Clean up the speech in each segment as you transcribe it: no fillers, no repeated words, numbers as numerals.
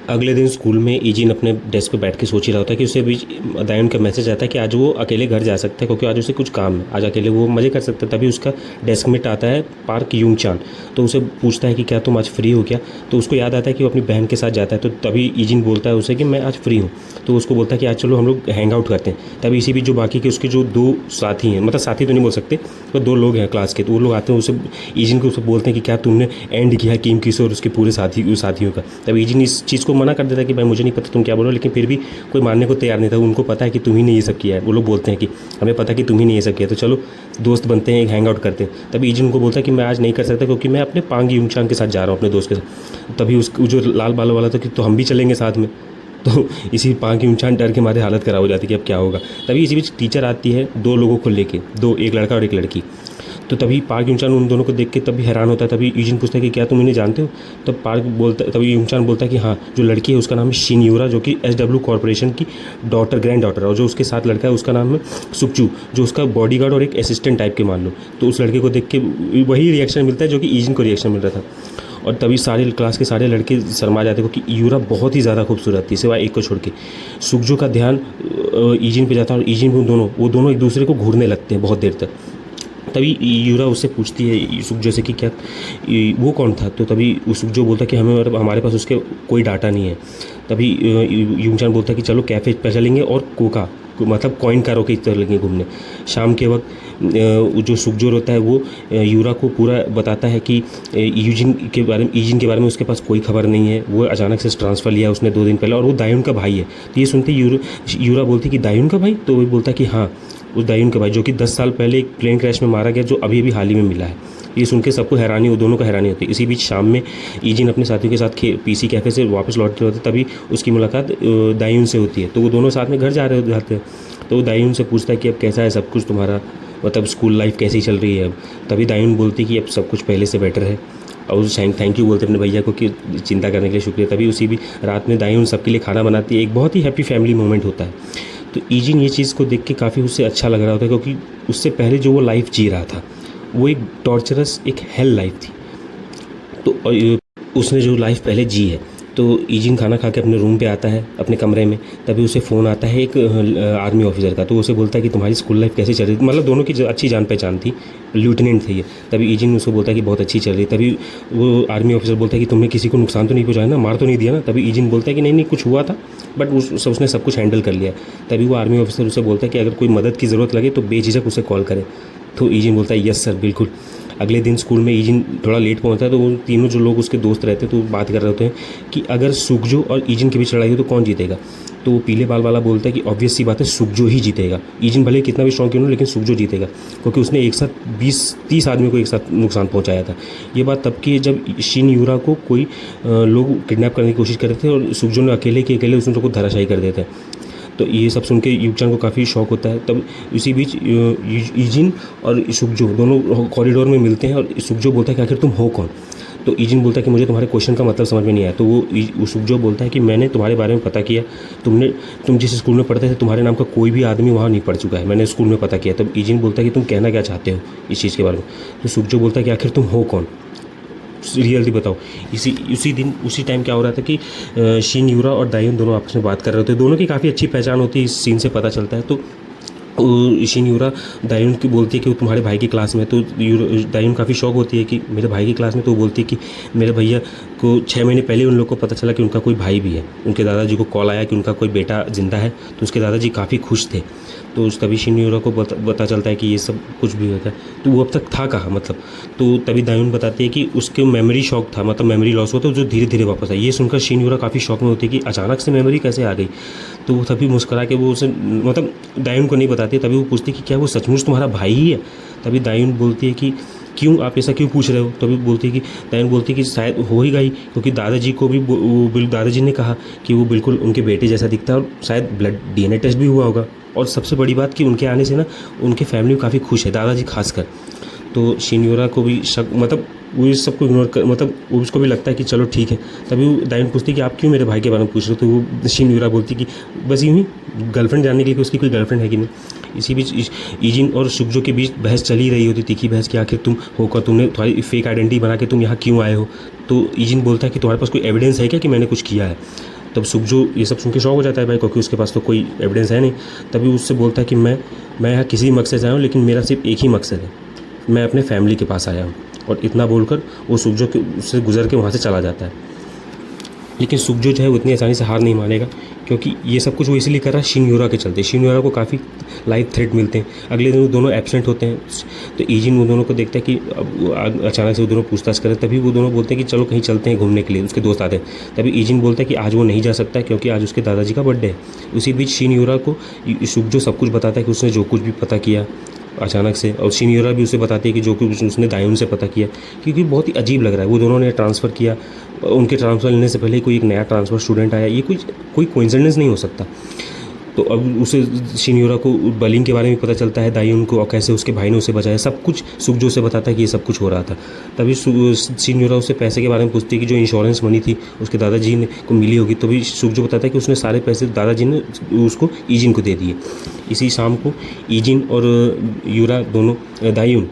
अगले दिन स्कूल में ईजिन अपने डेस्क पे बैठ के सोच ही रहा होता है कि उसे बीच दायून का मैसेज आता है कि आज वो अकेले घर जा सकता है क्योंकि आज उसे कुछ काम है, आज अकेले वो मज़े कर सकता है। तभी उसका डेस्क मेट आता है पार्क यूंग चान। तो उसे पूछता है कि क्या तुम आज फ्री हो क्या। तो उसको याद आता है कि वो अपनी बहन के साथ जाता है। तो तभी ईजिन बोलता है उसे कि मैं आज फ्री हूँ। तो उसको बोलता है कि आज चलो हम लोग हैंग आउट करते हैं। तभी इसी बीच जो बाकी के उसके जो दो साथी हैं, मतलब साथी तो नहीं बोल सकते, तो दो लोग हैं क्लास के, तो वो लोग आते हैं उसे ईजिन को उसे बोलते हैं कि क्या तुमने एंड किया किम किस और उसके पूरे साथियों का। तब ईजिन इस चीज़ को मना कर देता है कि भाई मुझे नहीं पता तुम क्या बोलो, लेकिन फिर भी कोई मानने को तैयार नहीं था। उनको पता है कि तुम ही ने ये सब किया है। वो लोग बोलते हैं कि हमें पता है कि तुम ही ने ये सब किया, तो चलो दोस्त बनते हैं, एक हैंग आउट करते हैं। तभी ईजिन उनको बोलता है कि मैं आज नहीं कर सकता क्योंकि मैं अपने पांग यूंगचान के साथ जा रहा हूँ, अपने दोस्त के साथ। तभी उस जो लाल बालों वाला था कि तो हम भी चलेंगे साथ में। तो इसी पांग यूंगचान डर के मारे हालत ख़राब हो जाती है कि अब क्या होगा। तभी इसी बीच टीचर आती है दो लोगों को लेके, एक लड़का और एक लड़की। तो तभी पार्क यूंगचान उन दोनों को देख के तभी हैरान होता है। तभी ईजिन पूछता है कि क्या तुम इन्हें जानते हो। तब तभी यूंगचान बोलता है कि हाँ, जो लड़की है उसका नाम है शिनयूरा, जो कि SW कॉरपोरेशन की ग्रैंड डॉटर है, और जो उसके साथ लड़का है उसका नाम है सुक्चू, जो उसका बॉडीगार्ड और एक असिस्टेंट टाइप के मान लो। तो उस लड़के को देख के वही रिएक्शन मिलता है जो कि ईजिन को रिएक्शन मिल रहा था। और तभी सारे क्लास के सारे लड़के शर्मा जाते क्योंकि यूरा बहुत ही ज़्यादा खूबसूरत थी सिवाय एक को छोड़ के। सुक्जू का ध्यान ईजिन पे जाता है और ईजिन वो दोनों एक दूसरे को घूरने लगते हैं बहुत देर तक। तभी यूरा उससे पूछती है सुक्जो से कि क्या वो कौन था। तो तभी सुक्जो बोलता है कि हमारे पास उसके कोई डाटा नहीं है। तभी यूंगचान बोलता है कि चलो कैफ़े पे चलेंगे और कोका मतलब कॉइन कारों की तरह लगेंगे घूमने। शाम के वक्त जो सुक्जो होता है वो यूरा को पूरा बताता है कि ईजिन के बारे में उसके पास कोई खबर नहीं है। वो अचानक से ट्रांसफ़र लिया उसने 2 दिन पहले और वो दायून का भाई है। तो ये सुनते यूरा बोलती है कि दायून का भाई। तो वो बोलता है कि हाँ, उस दायून का भाई जो कि 10 साल पहले एक प्लेन क्रैश में मारा गया, जो अभी हाल ही में मिला है। ये सुन के सबको हैरानी, वो दोनों को हैरानी होती है। इसी बीच शाम में ईजिन अपने साथियों के साथ PC कैफ़े से वापस लौटते होते तभी उसकी मुलाकात दायून से होती है। तो वो दोनों साथ में घर जाते हैं। तो वो दायून से पूछता है कि अब कैसा है सब कुछ तुम्हारा, मतलब स्कूल लाइफ कैसी चल रही है अब। तभी दायून बोलती है कि अब सब कुछ पहले से बेटर है, और थैंक यू बोलते अपने भैया को कि चिंता करने के लिए शुक्रिया। तभी उसी भी रात में दायून सबके लिए खाना बनाती है। एक बहुत ही हैप्पी फैमिली मोमेंट होता है। तो ईजिन ये चीज़ को देख के काफ़ी उससे अच्छा लग रहा होता है क्योंकि उससे पहले जो वो लाइफ जी रहा था वो एक टॉर्चरस, एक हेल लाइफ थी। तो उसने जो लाइफ पहले जी है। तो ईजिन खाना खा के अपने रूम पे आता है, अपने कमरे में। तभी उसे फ़ोन आता है एक आर्मी ऑफिसर का। तो उसे बोलता है कि तुम्हारी स्कूल लाइफ कैसी चल रही थी, मतलब दोनों की अच्छी जान पहचान थी, लेफ्टिनेंट थे ये। तभी ईजिन उसको बोलता है कि बहुत अच्छी चल रही। तभी वो आर्मी ऑफिसर बोलता है कि तुमने किसी को नुकसान तो नहीं पहुंचाया ना, मार तो नहीं दिया ना। तभी ईजिन बोलता है कि नहीं कुछ हुआ था, बट उसने सब कुछ हैंडल कर लिया। तभी वो आर्मी ऑफिसर उसे बोलता है कि अगर कोई मदद की ज़रूरत लगे तो बेझिझक उसे कॉल करे। तो ईजिन बोलता है यस सर, बिल्कुल। अगले दिन स्कूल में ईजिन थोड़ा लेट पहुंचता है। तो वो तीनों जो लोग उसके दोस्त रहते हैं तो बात कर रहे होते हैं कि अगर सुक्जो और ईजिन के बीच लड़ाई हो तो कौन जीतेगा। तो वो पीले बाल वाला बोलता है कि ऑब्वियस सी बात है सुक्जो ही जीतेगा। ईजिन भले कितना भी स्ट्रॉन्ग क्यों हो, लेकिन सुक्जो जीतेगा क्योंकि उसने एक साथ 20-30 आदमी को एक साथ नुकसान पहुंचाया था। ये बात तब की है जब शिन यूरा को कोई लोग किडनैप करने की कोशिश कर रहे थे और सुक्जो ने अकेले उस उनको धराशायी कर देते हैं। तो ये सब सुन के यूक्चान को काफ़ी शौक होता है। तब इसी बीच ईजिन और सुक्जो दोनों कॉरिडोर में मिलते हैं और सुक्जो बोलता है कि आखिर तुम हो कौन। तो ईजिन बोलता है कि मुझे तुम्हारे क्वेश्चन का मतलब समझ में नहीं आया। तो वो सुक्जो बोलता है कि मैंने तुम्हारे बारे में पता किया, तुम जिस स्कूल में पढ़ते थे तुम्हारे नाम का कोई भी आदमी वहाँ नहीं पढ़ चुका है, मैंने स्कूल में पता किया। तब ईजिन बोलता है कि तुम कहना क्या चाहते हो इस चीज़ के बारे में। तो सुक्जो बोलता है कि आखिर तुम हो कौन, रियलिटी बताओ। उसी टाइम क्या हो रहा था कि शिन यूरा और दायून दोनों आपस में बात कर रहे होते। दोनों की काफ़ी अच्छी पहचान होती है, इस सीन से पता चलता है। तो शिन यूरा दायून की बोलती है कि वो तुम्हारे भाई की क्लास में। तो दायून काफ़ी शौक होती है कि मेरे भाई की क्लास में। तो वो बोलती है कि मेरे भैया को 6 महीने पहले उन लोग को पता चला कि उनका कोई भाई भी है। उनके दादाजी को कॉल आया कि उनका कोई बेटा ज़िंदा है। तो उसके दादाजी काफ़ी खुश थे। तो तभी शिन यूरा को पता चलता है कि ये सब कुछ भी होता है। तो वो अब तक था कहाँ, मतलब। तो तभी दायून बताती है कि उसके मेमोरी शॉक था, मतलब मेमोरी लॉस हुआ, तो जो धीरे धीरे वापस आई। ये सुनकर शिन यूरा काफ़ी शौक में होती है कि अचानक से मेमोरी कैसे आ गई। तो वो तभी मुस्कुरा के वो उसे, मतलब दायून को नहीं बताती। तभी वो पूछती है कि क्या वो सचमुच तुम्हारा भाई ही है। तभी दायून बोलती है कि क्यों, आप ऐसा क्यों पूछ रहे हो। तभी बोलती है कि दायून बोलती है कि शायद हो ही गई, क्योंकि दादाजी को भी दादाजी ने कहा कि वो बिल्कुल उनके बेटे जैसा दिखता है और शायद ब्लड DNA टेस्ट भी हुआ होगा। और सबसे बड़ी बात कि उनके आने से ना उनके फैमिली काफ़ी खुश है, दादाजी खासकर। तो शिन यूरा को भी शक, मतलब वो इस सबको इग्नोर कर, मतलब उसको भी लगता है कि चलो ठीक है। तभी वो दायून पूछती है कि आप क्यों मेरे भाई के बारे में पूछ रहे हो। तो वो शिन यूरा बोलती कि बस यूँ ही गर्लफ्रेंड जानने के लिए कि उसकी कोई गर्लफ्रेंड है कि नहीं। इसी बीच ईजिन और सुक्जो के बीच बहस चली रही होती, तीखी बहस कि आखिर तुम हो कौन, तुमने तुम्हारी फेक आइडेंटिटी बना के तुम यहाँ क्यों आए हो। तो ईजिन बोलता है कि तुम्हारे पास कोई एविडेंस है क्या कि मैंने कुछ किया है। तब सुखजो ये सब सुन के शॉक हो जाता है भाई, क्योंकि उसके पास तो कोई एविडेंस है नहीं। तभी उससे बोलता है कि मैं यहाँ किसी मकसद से आया हूँ, लेकिन मेरा सिर्फ एक ही मकसद है, मैं अपने फैमिली के पास आया हूँ। और इतना बोलकर वो सुखजो से गुजर के वहाँ से चला जाता है। लेकिन सुखजो जो है वो इतनी आसानी से हार नहीं मानेगा, क्योंकि ये सब कुछ वो इसलिए कर रहा है शिनयूरा के चलते। शिनयूरा को काफ़ी लाइफ थ्रेट मिलते हैं। अगले दिन वो दोनों एब्सेंट होते हैं, तो ईजिन वो दोनों को देखता है कि अब अचानक से वो दोनों पूछताछ करें। तभी वो दोनों बोलते हैं कि चलो कहीं चलते हैं घूमने के लिए, उसके दोस्त आते हैं। तभी ईजिन बोलता है कि आज वो नहीं जा सकता क्योंकि आज उसके दादाजी का बर्थडे है। उसी बीच शिनयूरा को सुखजो सब कुछ बताता है कि उसने जो कुछ भी पता किया अचानक से, और शिनयूरा भी उसे बताती है कि जो कुछ उसने दायून से पता किया, क्योंकि बहुत ही अजीब लग रहा है। वो दोनों ने ट्रांसफ़र किया, उनके ट्रांसफ़र लेने से पहले कोई एक नया ट्रांसफ़र स्टूडेंट आया, ये कोई कोइंसिडेंस नहीं हो सकता। तो अब उसे शिनयूरा को बलिंग के बारे में पता चलता है, दायून को, और कैसे उसके भाई ने उसे बचाया, सब कुछ सुखजो से बताता है कि ये सब कुछ हो रहा था। तभी शिनयूरा उससे पैसे के बारे में पूछती है कि जो इंश्योरेंस मनी थी उसके दादाजी ने को मिली होगी। तो भी सुखजो बताता है कि उसने सारे पैसे दादाजी ने उसको ईजिन को दे दिए। इसी शाम को ईजिन और यूरा दायून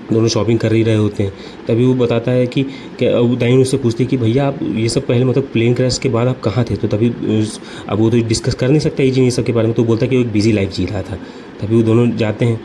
दोनों शॉपिंग कर ही रहे होते हैं। तभी वो बताता है कि दायून उससे पूछती है कि भैया आप ये सब पहले मतलब प्लेन क्रैश के बाद आप कहाँ थे। तो तभी अब वो तो डिस्कस कर नहीं सकता ईजिन ये सब के बारे में, तो बोलता है कि वो एक बिजी लाइफ जी रहा था। तभी वो दोनों जाते हैं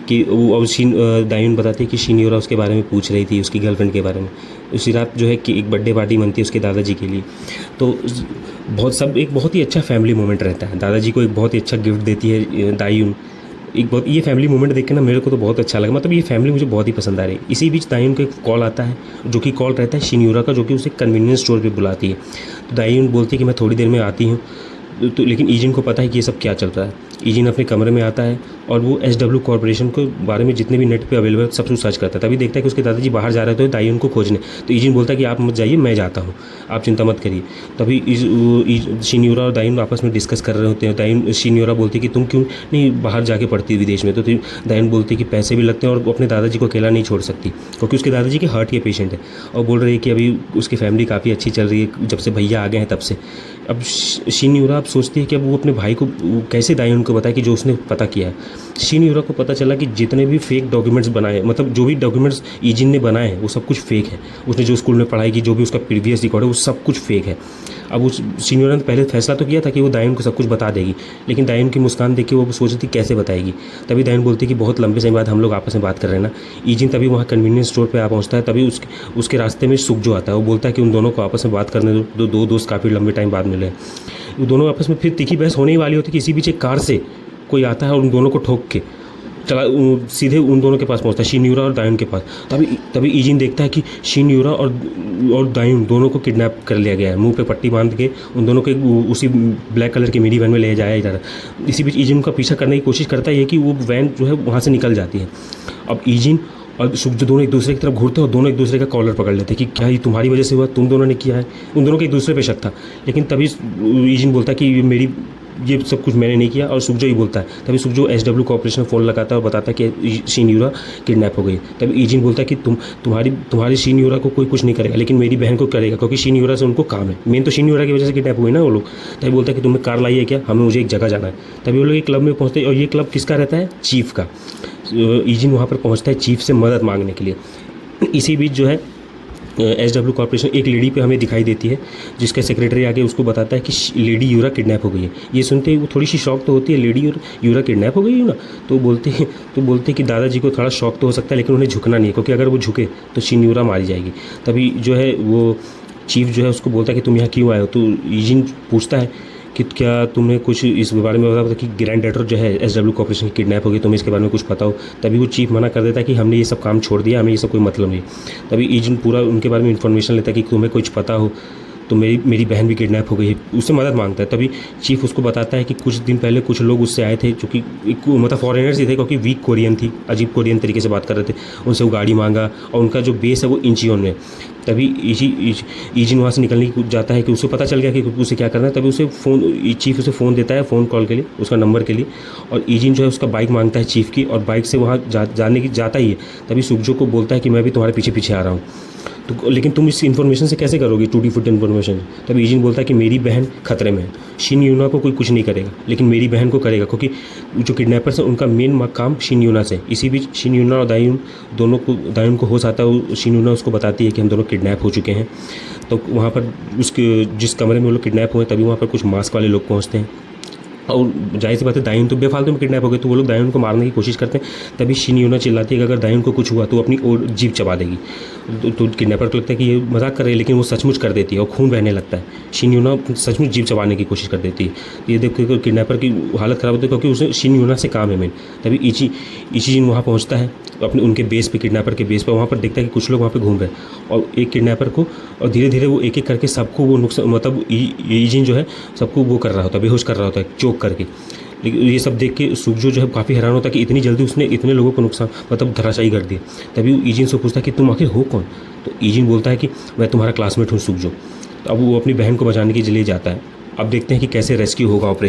कि वो, और दायून बताती है कि शिनयूरा उसके बारे में पूछ रही थी, उसकी गर्लफ्रेंड के बारे में। उसी रात जो है कि एक बर्थडे पार्टी बनती है उसके दादाजी के लिए। तो एक बहुत ही अच्छा फैमिली मोमेंट रहता है। दादाजी को एक बहुत ही अच्छा गिफ्ट देती है दायून। ये फैमिली मोमेंट देख के ना मेरे को तो बहुत अच्छा लगा, मतलब ये फैमिली मुझे बहुत ही पसंद आ रही है। इसी बीच दायून को एक कॉल आता है, जो कि कॉल रहता है शिनयूरा का, जो कि उसे कन्वीनियंस स्टोर पे बुलाती है। तो दायून बोलती है कि मैं थोड़ी देर में आती हूँ। तो लेकिन ईजिन को पता है कि ये सब क्या चल रहा है। ईजिन अपने कमरे में आता है और वो SW कॉर्पोरेशन के बारे में जितने भी नेट पे अवेलेबल सब कुछ सर्च करता है। तभी देखता है कि उसके दादाजी बाहर जा रहे थे दायून को खोजने। तो ईजिन बोलता है कि आप मत जाइए, मैं जाता हूँ, आप चिंता मत करिए। तभी शिनयूरा और दायून आपस में डिस्कस कर रहे होते हैं। शिनयूरा बोलती है कि तुम क्यों नहीं बाहर जाके पढ़ती विदेश में। तो दायून बोलती है कि पैसे भी लगते हैं और वो अपने दादाजी को अकेला नहीं छोड़ सकती, क्योंकि उसके दादाजी के हार्ट के पेशेंट है। और बोल रही है कि अभी उसकी फैमिली काफ़ी अच्छी चल रही है जब से भैया आ गए हैं तब से। अब शिनयूरा अब सोचती है कि अब वो अपने भाई को कैसे दायून को बताए कि जो उसने पता किया है। शिनयूरा को पता चला कि जितने भी फेक डॉक्यूमेंट्स बनाए, मतलब जो भी डॉक्यूमेंट्स ईजिन ने बनाए हैं वो सब कुछ फेक है। उसने जो स्कूल में पढ़ाई की, जो भी उसका प्रीवियस रिकॉर्ड है, वो सब कुछ फेक है। अब उस शिनयूरा ने पहले फैसला तो किया था कि वो दायून को सब कुछ बता देगी, लेकिन दायून की मुस्कान देख के वो सोच रही थी कैसे बताएगी। तभी दायून बोलती है कि बहुत लंबे समय बाद हम लोग आपस में बात कर रहे हैं ना। ईजिन तभी वहाँ कन्वीनियंस स्टोर पर आ पहुँचता है। तभी उसके रास्ते में सुखजो आता है। वो बोलता है कि उन दोनों को आपस में बात करने दो, दो दोस्त काफ़ी लंबे टाइम बाद मिले। वो दोनों आपस में फिर तीखी बहस होने ही वाली होती है कि इसी बीच एक कार से कोई आता है और उन दोनों को ठोक के सीधे उन दोनों के पास पहुंचता है, शिनयूरा और दायून के पास। तभी ईजिन देखता है कि शिनयूरा और दायून दोनों को किडनैप कर लिया गया है। मुंह पे पट्टी बांध के उन दोनों को उसी ब्लैक कलर की मिनी वैन में ले जाया जा रहा है। इसी बीच ईजिन का पीछा करने की कोशिश करता है कि वो वैन जो है वहाँ से निकल जाती है। अब ईजिन और सुखजो दोनों एक दूसरे की तरफ घूरते हैं और दोनों एक दूसरे का कॉलर पकड़ लेते हैं कि क्या ये तुम्हारी वजह से हुआ, तुम दोनों ने किया है। उन दोनों के एक दूसरे पे शक था, लेकिन तभी ईजिन बोलता है कि ये सब कुछ मैंने नहीं किया। और सुखजो ही बोलता है। तभी सुखजो SW कॉर्पोरेशन में फ़ोन लगाता है और बताता है कि शिनयूरा किडनैप हो गई। तभी ईजिन बोलता है कि तुम्हारी शिनयूरा को कोई कुछ नहीं करेगा, लेकिन मेरी बहन को करेगा, क्योंकि शिनयूरा से उनको काम है। मेन तो शिनयूरा की वजह से किडनैप हुई ना वो लोग। तभी बोलता है कि तुम्हें कार लाई है क्या, मुझे एक जगह जाना है। तभी वो लोग एक क्लब में पहुँचते हैं, और ये क्लब किसका रहता है, चीफ का। ईजिन वहाँ पर पहुँचता है चीफ से मदद मांगने के लिए। इसी बीच जो है SW कॉर्पोरेशन एक लेडी पे हमें दिखाई देती है, जिसका सेक्रेटरी आके उसको बताता है कि लेडी यूरा किडनैप हो गई है। ये सुनते ही वो थोड़ी सी शॉक तो होती है, लेडी यूरा किडनैप हो गई है ना। तो बोलते कि दादाजी को थोड़ा शॉक तो हो सकता है, लेकिन उन्हें झुकना नहीं है, क्योंकि अगर वो झुके तो शिनयूरा मारी जाएगी। तभी जो है वो चीफ जो है उसको बोलता है कि तुम यहाँ क्यों आए हो। तो ईजिन पूछता है कि क्या तुम्हें कुछ इस बारे में पता कि ग्रैंड डाटर जो है SW कॉर्पोरेशन की किडनैप हो गई, तुम्हें इसके बारे में कुछ पता हो। तभी वो चीफ मना कर देता है कि हमने ये सब काम छोड़ दिया, हमें ये सब कोई मतलब नहीं। तभी ईजिन पूरा उनके बारे में इन्फॉर्मेशन लेता है कि तुम्हें कुछ पता हो तो मेरी बहन भी किडनैप हो गई है, उससे मदद मांगता है। तभी चीफ उसको बताता है कि कुछ दिन पहले कुछ लोग उससे आए थे, जो कि मतलब फॉरेनर्स ही थे, क्योंकि वीक कोरियन थी, अजीब कोरियन तरीके से बात कर रहे थे। उनसे वो गाड़ी मांगा, और उनका जो बेस है वो इंचियोन में। तभी ईजिन वहाँ से निकलने की जाता है कि उसे पता चल गया कि उसे क्या करना है। तभी चीफ उसे फ़ोन देता है, फ़ोन कॉल के लिए, उसका नंबर के लिए। और ईजिन जो है उसका बाइक मांगता है चीफ की, और बाइक से वहाँ जाता ही है। तभी सुखजो को बोलता है कि मैं भी तुम्हारे पीछे पीछे आ रहा हूँ। तो लेकिन तुम इस इन्फॉर्मेशन से कैसे करोगे टूटी फूटी इन्फॉर्मेशन। तब ईजिन बोलता है कि मेरी बहन खतरे में है, शिन यूना को कोई कुछ नहीं करेगा लेकिन मेरी बहन को करेगा, क्योंकि जो किडनैपर्स हैं उनका मेन काम शिन यूना से। इसी बीच शिन यूना और दायून को होश आता है, शिन यूना उसको बताती है कि हम दोनों किडनैप हो चुके हैं। तो वहाँ पर उसके जिस कमरे में वो लोग किडनैप हुए तभी वहाँ पर कुछ मास्क वाले लोग पहुँचते हैं और जाहिर सी बात है दायून तो बेफालतू में किडनैप हो गए, तो वो लोग दायून को मारने की कोशिश करते हैं। तभी शिन यूना चिल्लाती है कि अगर दायून को कुछ हुआ तो वो अपनी और जीभ चबा देगी। तो किडनैपर को लगता है कि ये मजाक कर रही है, लेकिन वो सचमुच कर देती है और खून बहने लगता है। शिन यूना सचमुच जीभ चबाने की कोशिश कर देती है। तो ये देख कर किडनैपर की हालत ख़राब होती है, क्योंकि उसे शिन यूना से काम है मेन। तभी इचिजिन वहाँ पहुँचता है अपने उनके बेस पे, किडनैपर के बेस पर। वहाँ पर देखता है कि कुछ लोग वहाँ पे घूम रहे हैं और एक किडनैपर को, और धीरे धीरे वो एक एक करके सबको वो नुकसान, मतलब इजिन जो है सबको वो कर रहा होता है, बेहोश कर रहा होता है चोक करके। लेकिन ये सब देख के सुगजो जो है काफ़ी हैरान होता है कि इतनी जल्दी उसने इतने लोगों को नुकसान, मतलब धराशायी कर दिया। तभी वो इजिन से पूछता है कि तुम आखिर हो कौन। तो इजिन बोलता है कि मैं तुम्हारा क्लासमेट हूँ सुगजो। तो अब वो अपनी बहन को बचाने के लिए जाता है। अब देखते हैं कि कैसे रेस्क्यू होगा ऑपरेशन।